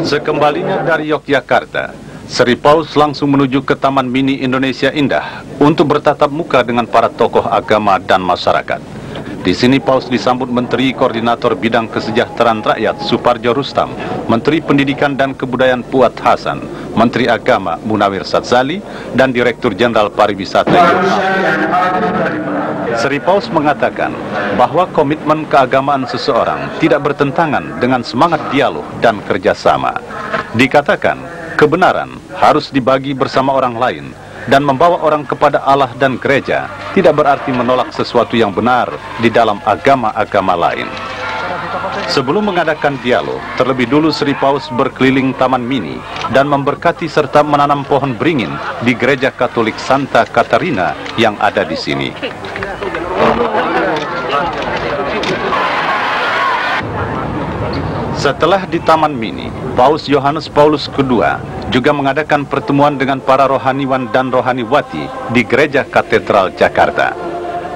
Sekembalinya dari Yogyakarta, Sri Paus langsung menuju ke Taman Mini Indonesia Indah untuk bertatap muka dengan para tokoh agama dan masyarakat. Di sini Paus disambut Menteri Koordinator Bidang Kesejahteraan Rakyat Suparjo Rustam, Menteri Pendidikan dan Kebudayaan Fuad Hasan, Menteri Agama Munawir Sadzali, dan Direktur Jenderal Pariwisata Yogyakarta. Sri Paus mengatakan bahwa komitmen keagamaan seseorang tidak bertentangan dengan semangat dialog dan kerjasama. Dikatakan, kebenaran harus dibagi bersama orang lain, dan membawa orang kepada Allah dan gereja tidak berarti menolak sesuatu yang benar di dalam agama-agama lain. Sebelum mengadakan dialog, terlebih dulu Sri Paus berkeliling Taman Mini dan memberkati serta menanam pohon beringin di Gereja Katolik Santa Katarina yang ada di sini. Setelah di Taman Mini, Paus Yohanes Paulus II juga mengadakan pertemuan dengan para rohaniwan dan rohaniwati di Gereja Katedral Jakarta.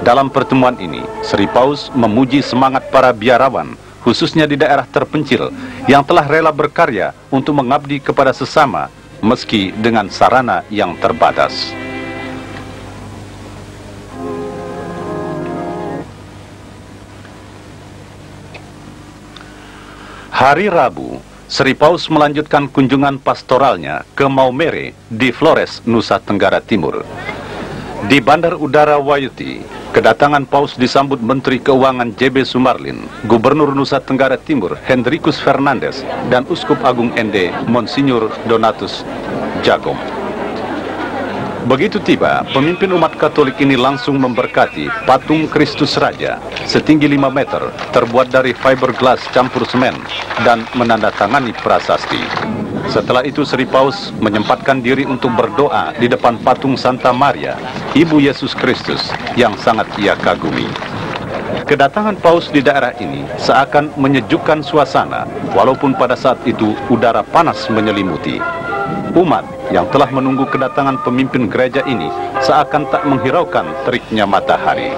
Dalam pertemuan ini, Sri Paus memuji semangat para biarawan, khususnya di daerah terpencil, yang telah rela berkarya untuk mengabdi kepada sesama meski dengan sarana yang terbatas. Hari Rabu, Sri Paus melanjutkan kunjungan pastoralnya ke Maumere di Flores, Nusa Tenggara Timur. Di Bandar Udara Wayuti, kedatangan Paus disambut Menteri Keuangan JB Sumarlin, Gubernur Nusa Tenggara Timur Hendrikus Fernandes, dan Uskup Agung Ende Monsinyur Donatus Jagom. Begitu tiba, pemimpin umat Katolik ini langsung memberkati patung Kristus Raja setinggi 5 meter terbuat dari fiberglass campur semen dan menandatangani prasasti. Setelah itu Sri Paus menyempatkan diri untuk berdoa di depan patung Santa Maria, Ibu Yesus Kristus yang sangat ia kagumi. Kedatangan Paus di daerah ini seakan menyejukkan suasana, walaupun pada saat itu udara panas menyelimuti. Umat yang telah menunggu kedatangan pemimpin gereja ini seakan tak menghiraukan teriknya matahari.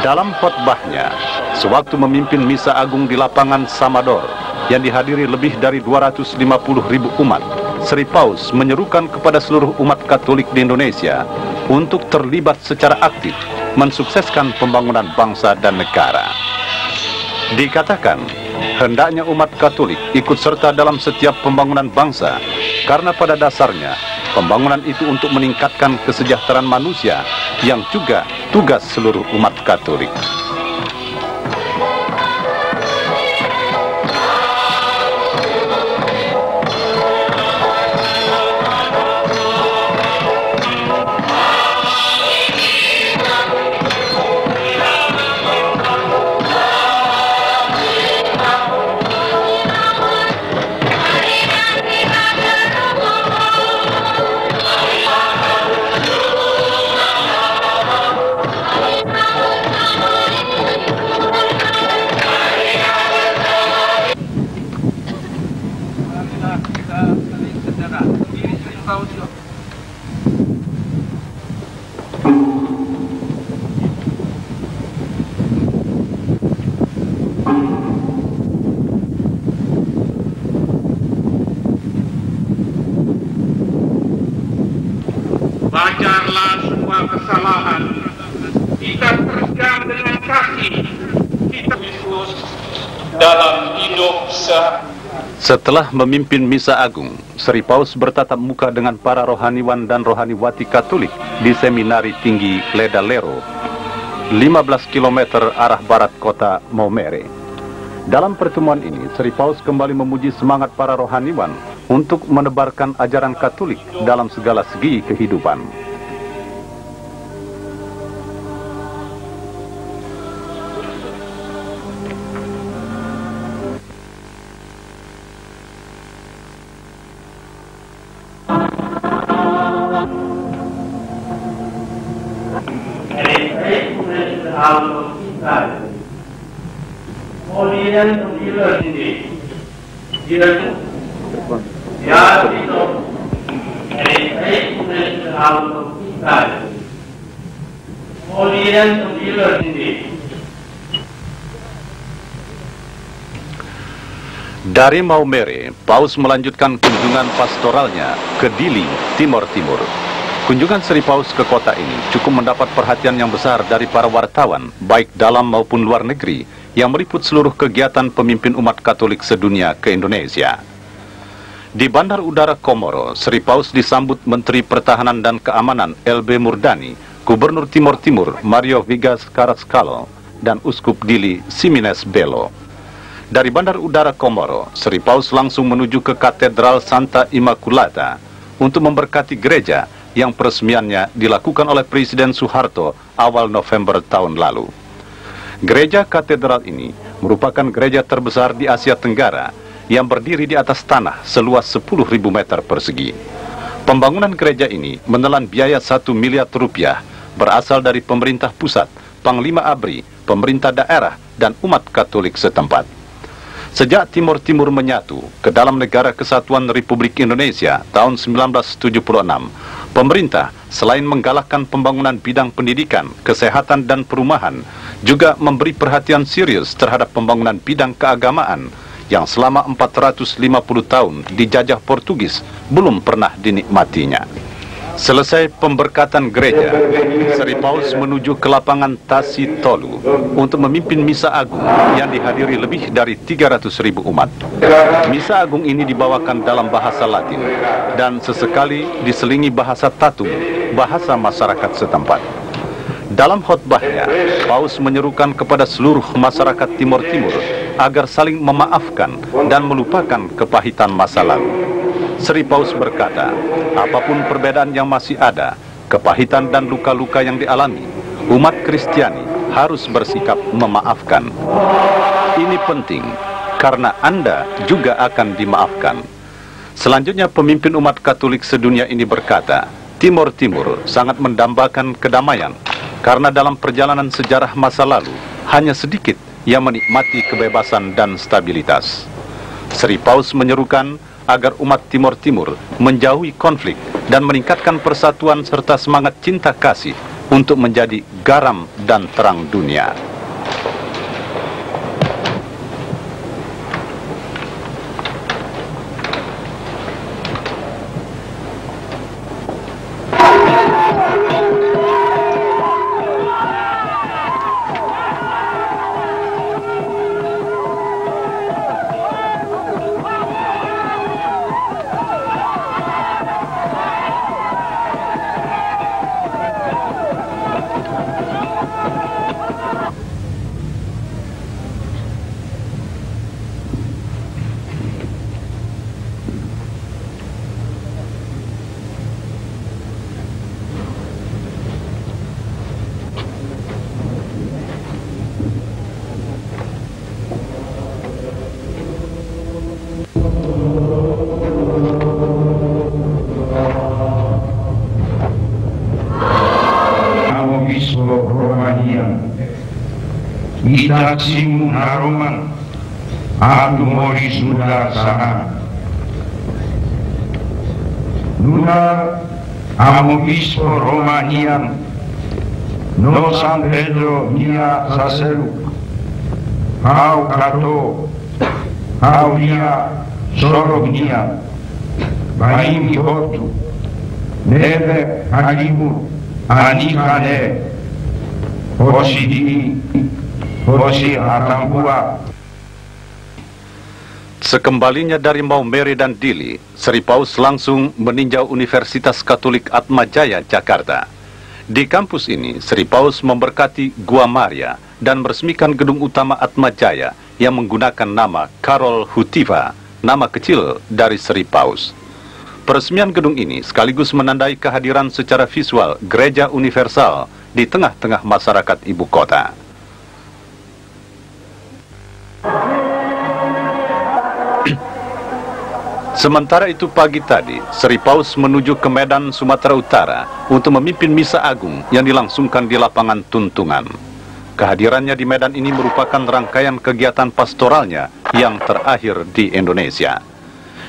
Dalam khotbahnya, sewaktu memimpin misa agung di lapangan Samador yang dihadiri lebih dari 250.000 umat, Sri Paus menyerukan kepada seluruh umat Katolik di Indonesia untuk terlibat secara aktif mensukseskan pembangunan bangsa dan negara. Dikatakan, hendaknya umat Katolik ikut serta dalam setiap pembangunan bangsa, karena pada dasarnya pembangunan itu untuk meningkatkan kesejahteraan manusia yang juga tugas seluruh umat Katolik. Wajarlah semua kesalahan, kita teruskan dengan kasih, kita Yesus dalam hidup Setelah memimpin misa agung, Sri Paus bertatap muka dengan para rohaniwan dan rohaniwati Katolik di Seminari Tinggi Ledalero, 15 km arah barat kota Maumere. Dalam pertemuan ini, Sri Paus kembali memuji semangat para rohaniwan untuk menebarkan ajaran Katolik dalam segala segi kehidupan. Dari Maumere, Paus melanjutkan kunjungan pastoralnya ke Dili, Timor Timur. Kunjungan Sri Paus ke kota ini cukup mendapat perhatian yang besar dari para wartawan, baik dalam maupun luar negeri, yang meliput seluruh kegiatan pemimpin umat Katolik sedunia ke Indonesia. Di Bandar Udara Komoro, Sri Paus disambut Menteri Pertahanan dan Keamanan LB Murdani, Gubernur Timor Timur Mario Vigas Carrascal, dan Uskup Dili Simines Belo. Dari Bandar Udara Komoro, Sri Paus langsung menuju ke Katedral Santa Immaculata untuk memberkati gereja yang peresmiannya dilakukan oleh Presiden Soeharto awal November tahun lalu. Gereja katedral ini merupakan gereja terbesar di Asia Tenggara yang berdiri di atas tanah seluas 10.000 meter persegi. Pembangunan gereja ini menelan biaya 1 miliar rupiah berasal dari pemerintah pusat, Panglima ABRI, pemerintah daerah, dan umat Katolik setempat. Sejak Timor Timur menyatu ke dalam Negara Kesatuan Republik Indonesia tahun 1976, pemerintah selain menggalakkan pembangunan bidang pendidikan, kesehatan, dan perumahan, juga memberi perhatian serius terhadap pembangunan bidang keagamaan yang selama 450 tahun dijajah Portugis belum pernah dinikmatinya. Selesai pemberkatan gereja, Sri Paus menuju ke lapangan Tasi Tolu untuk memimpin Misa Agung yang dihadiri lebih dari 300.000 umat. Misa Agung ini dibawakan dalam bahasa Latin dan sesekali diselingi bahasa Tatung, bahasa masyarakat setempat. Dalam khotbahnya, Paus menyerukan kepada seluruh masyarakat Timor Timur agar saling memaafkan dan melupakan kepahitan masa lalu. Sri Paus berkata, apapun perbedaan yang masih ada, kepahitan dan luka-luka yang dialami, umat Kristiani harus bersikap memaafkan. Ini penting, karena Anda juga akan dimaafkan. Selanjutnya pemimpin umat Katolik sedunia ini berkata, Timor Timur sangat mendambakan kedamaian, karena dalam perjalanan sejarah masa lalu, hanya sedikit yang menikmati kebebasan dan stabilitas. Sri Paus menyerukan agar umat Timor Timur menjauhi konflik dan meningkatkan persatuan serta semangat cinta kasih untuk menjadi garam dan terang dunia. Itaksimu haroman aku moji sudah sana Nuna amo bispo Romanian no San Pedro nia saseru hau kato hau nia sorok nia baim hotu nebe hagimu anikane hosidi Sekembalinya dari Maumere dan Dili, Sri Paus langsung meninjau Universitas Katolik Atmajaya, Jakarta. Di kampus ini, Sri Paus memberkati Gua Maria dan meresmikan gedung utama Atmajaya yang menggunakan nama Karol Hutiva, nama kecil dari Sri Paus. Peresmian gedung ini sekaligus menandai kehadiran secara visual Gereja Universal di tengah-tengah masyarakat ibu kota. Sementara itu pagi tadi, Sri Paus menuju ke Medan, Sumatera Utara untuk memimpin Misa Agung yang dilangsungkan di lapangan Tuntungan. Kehadirannya di Medan ini merupakan rangkaian kegiatan pastoralnya yang terakhir di Indonesia.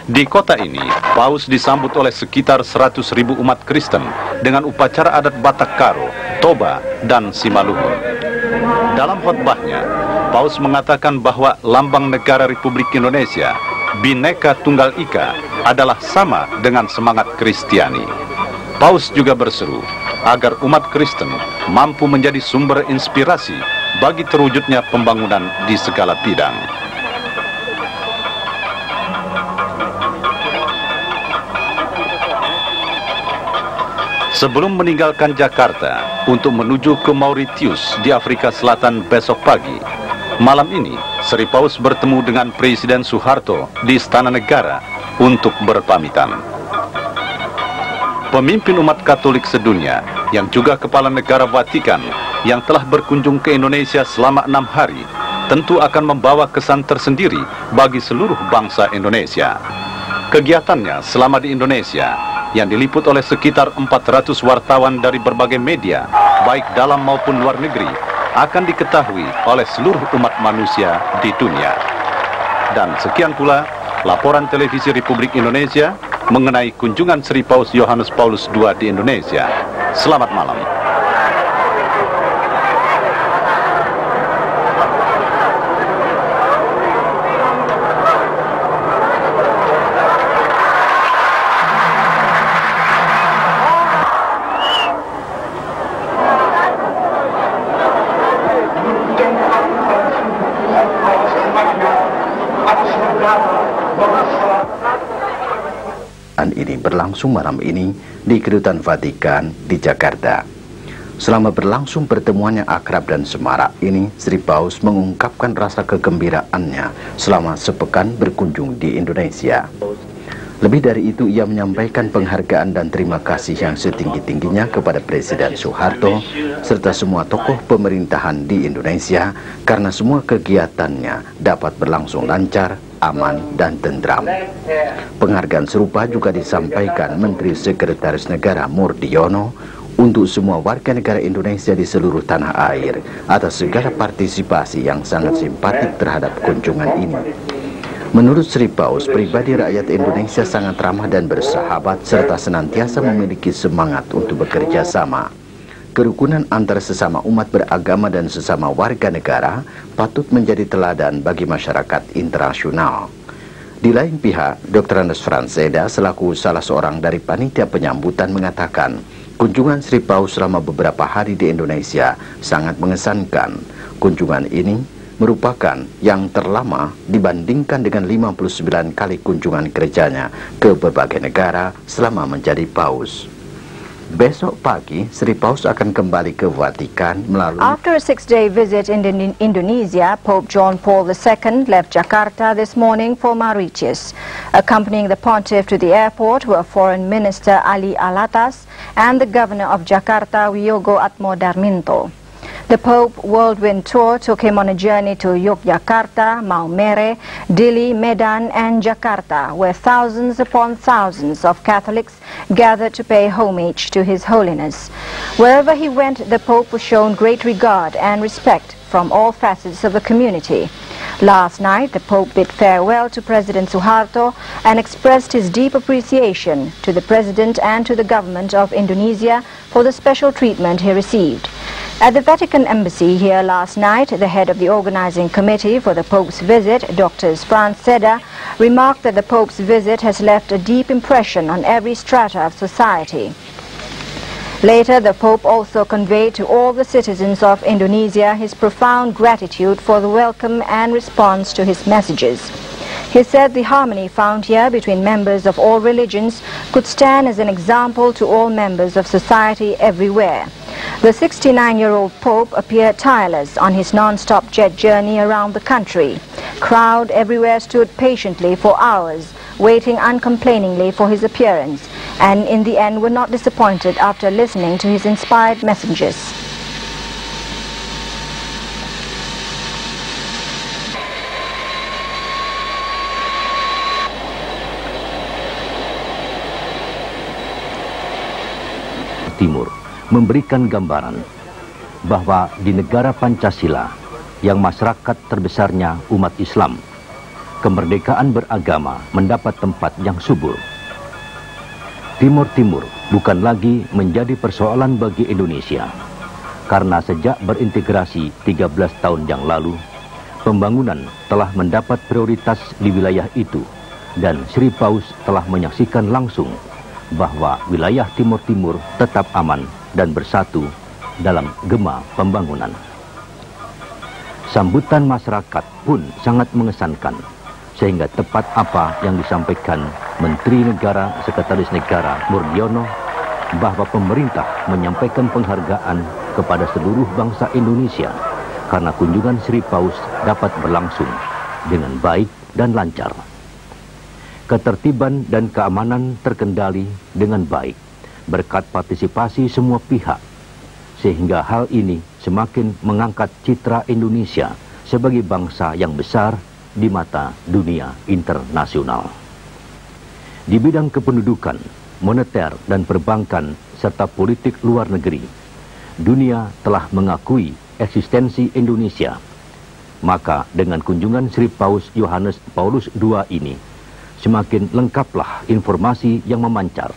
Di kota ini, Paus disambut oleh sekitar 100.000 umat Kristen dengan upacara adat Batak Karo, Toba, dan Simalungun. Dalam khotbahnya, Paus mengatakan bahwa lambang negara Republik Indonesia, Bhinneka Tunggal Ika, adalah sama dengan semangat Kristiani. Paus juga berseru agar umat Kristen mampu menjadi sumber inspirasi bagi terwujudnya pembangunan di segala bidang. Sebelum meninggalkan Jakarta untuk menuju ke Mauritius di Afrika Selatan besok pagi, malam ini Sri Paus bertemu dengan Presiden Soeharto di Istana Negara untuk berpamitan. Pemimpin umat Katolik sedunia yang juga Kepala Negara Vatikan yang telah berkunjung ke Indonesia selama 6 hari tentu akan membawa kesan tersendiri bagi seluruh bangsa Indonesia. Kegiatannya selama di Indonesia yang diliput oleh sekitar 400 wartawan dari berbagai media, baik dalam maupun luar negeri, akan diketahui oleh seluruh umat manusia di dunia. Dan sekian pula laporan televisi Republik Indonesia mengenai kunjungan Sri Paus Yohanes Paulus II di Indonesia. Selamat malam. resmi berlangsung malam ini di Kedutaan Vatikan di Jakarta. Selama berlangsung pertemuan yang akrab dan semarak ini, Sri Paus mengungkapkan rasa kegembiraannya selama sepekan berkunjung di Indonesia. Lebih dari itu, ia menyampaikan penghargaan dan terima kasih yang setinggi-tingginya kepada Presiden Soeharto serta semua tokoh pemerintahan di Indonesia karena semua kegiatannya dapat berlangsung lancar, aman, dan tentram. Penghargaan serupa juga disampaikan Menteri Sekretaris Negara Murdiono untuk semua warga negara Indonesia di seluruh tanah air atas segala partisipasi yang sangat simpatik terhadap kunjungan ini. Menurut Sri Paus, pribadi rakyat Indonesia sangat ramah dan bersahabat serta senantiasa memiliki semangat untuk bekerja sama. Kerukunan antara sesama umat beragama dan sesama warga negara patut menjadi teladan bagi masyarakat internasional. Di lain pihak, Dr. Andes Franseda selaku salah seorang dari panitia penyambutan mengatakan, kunjungan Sri Paus selama beberapa hari di Indonesia sangat mengesankan. Kunjungan ini merupakan yang terlama dibandingkan dengan 59 kali kunjungan kerjanya ke berbagai negara selama menjadi Paus. Besok pagi, Sri Paus akan kembali ke Vatikan melalui... After a 6-day visit in Indonesia, Pope John Paul II left Jakarta this morning for Mauritius. Accompanying the pontiff to the airport were Foreign Minister Ali Alatas and the Governor of Jakarta, Wiyogo Atmodarminto. The Pope Whirlwind Tour took him on a journey to Yogyakarta, Maumere, Dili, Medan and Jakarta, where thousands upon thousands of Catholics gathered to pay homage to His Holiness. Wherever he went, the Pope was shown great regard and respect from all facets of the community. Last night, the Pope bid farewell to President Suharto and expressed his deep appreciation to the President and to the government of Indonesia for the special treatment he received. At the Vatican Embassy here last night, the head of the organizing committee for the Pope's visit, Dr. Franseda, remarked that the Pope's visit has left a deep impression on every strata of society. Later, the Pope also conveyed to all the citizens of Indonesia his profound gratitude for the welcome and response to his messages. He said the harmony found here between members of all religions could stand as an example to all members of society everywhere. The 69-year-old Pope appeared tireless on his non-stop jet journey around the country. Crowd everywhere stood patiently for hours, waiting uncomplainingly for his appearance, and in the end were not disappointed after listening to his inspired messages. Timur memberikan gambaran bahwa di negara Pancasila yang masyarakat terbesarnya umat Islam, kemerdekaan beragama mendapat tempat yang subur. Timur Timur bukan lagi menjadi persoalan bagi Indonesia, karena sejak berintegrasi 13 tahun yang lalu, pembangunan telah mendapat prioritas di wilayah itu, dan Sri Paus telah menyaksikan langsung bahwa wilayah Timur Timur tetap aman dan bersatu dalam gema pembangunan. Sambutan masyarakat pun sangat mengesankan, sehingga tepat apa yang disampaikan Menteri Negara Sekretaris Negara Murdiono bahwa pemerintah menyampaikan penghargaan kepada seluruh bangsa Indonesia karena kunjungan Sri Paus dapat berlangsung dengan baik dan lancar. Ketertiban dan keamanan terkendali dengan baik berkat partisipasi semua pihak, sehingga hal ini semakin mengangkat citra Indonesia sebagai bangsa yang besar di mata dunia internasional. Di bidang kependudukan, moneter dan perbankan serta politik luar negeri, dunia telah mengakui eksistensi Indonesia. Maka dengan kunjungan Sri Paus Yohanes Paulus II ini, semakin lengkaplah informasi yang memancar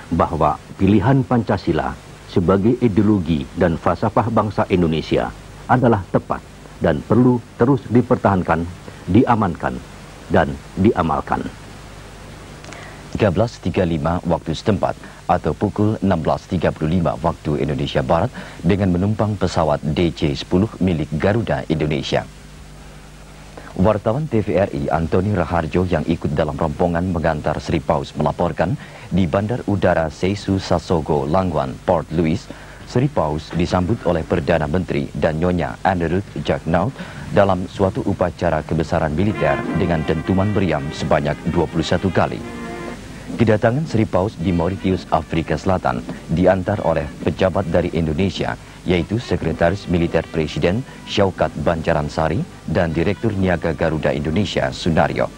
bahwa pilihan Pancasila sebagai ideologi dan falsafah bangsa Indonesia adalah tepat dan perlu terus dipertahankan, diamankan, dan diamalkan. 13.35 waktu setempat atau pukul 16.35 waktu Indonesia Barat dengan menumpang pesawat DC-10 milik Garuda Indonesia. Wartawan TVRI Antoni Raharjo yang ikut dalam rombongan mengantar Sri Paus melaporkan di Bandar Udara Seisu Sassogo, Langwan, Port Louis, Sri Paus disambut oleh Perdana Menteri dan Nyonya Aneruth Jacknaut dalam suatu upacara kebesaran militer dengan dentuman meriam sebanyak 21 kali. Kedatangan Sri Paus di Mauritius, Afrika Selatan diantar oleh pejabat dari Indonesia, yaitu Sekretaris Militer Presiden Syaukat Banjaransari dan Direktur Niaga Garuda Indonesia Sunaryo.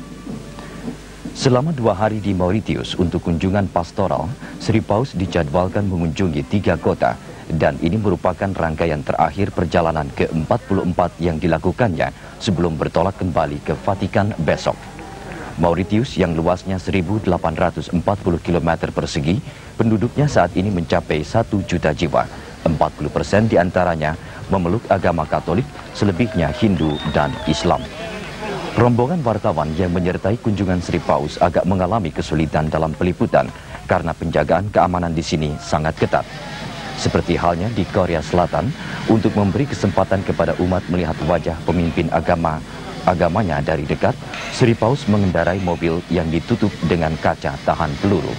Selama 2 hari di Mauritius untuk kunjungan pastoral, Sri Paus dijadwalkan mengunjungi 3 kota, dan ini merupakan rangkaian terakhir perjalanan ke-44 yang dilakukannya sebelum bertolak kembali ke Vatikan besok. Mauritius yang luasnya 1.840 km persegi, penduduknya saat ini mencapai 1 juta jiwa. 40% diantaranya memeluk agama Katolik, selebihnya Hindu dan Islam. Rombongan wartawan yang menyertai kunjungan Sri Paus agak mengalami kesulitan dalam peliputan karena penjagaan keamanan di sini sangat ketat. Seperti halnya di Korea Selatan, untuk memberi kesempatan kepada umat melihat wajah pemimpin agamanya dari dekat, Sri Paus mengendarai mobil yang ditutup dengan kaca tahan peluru.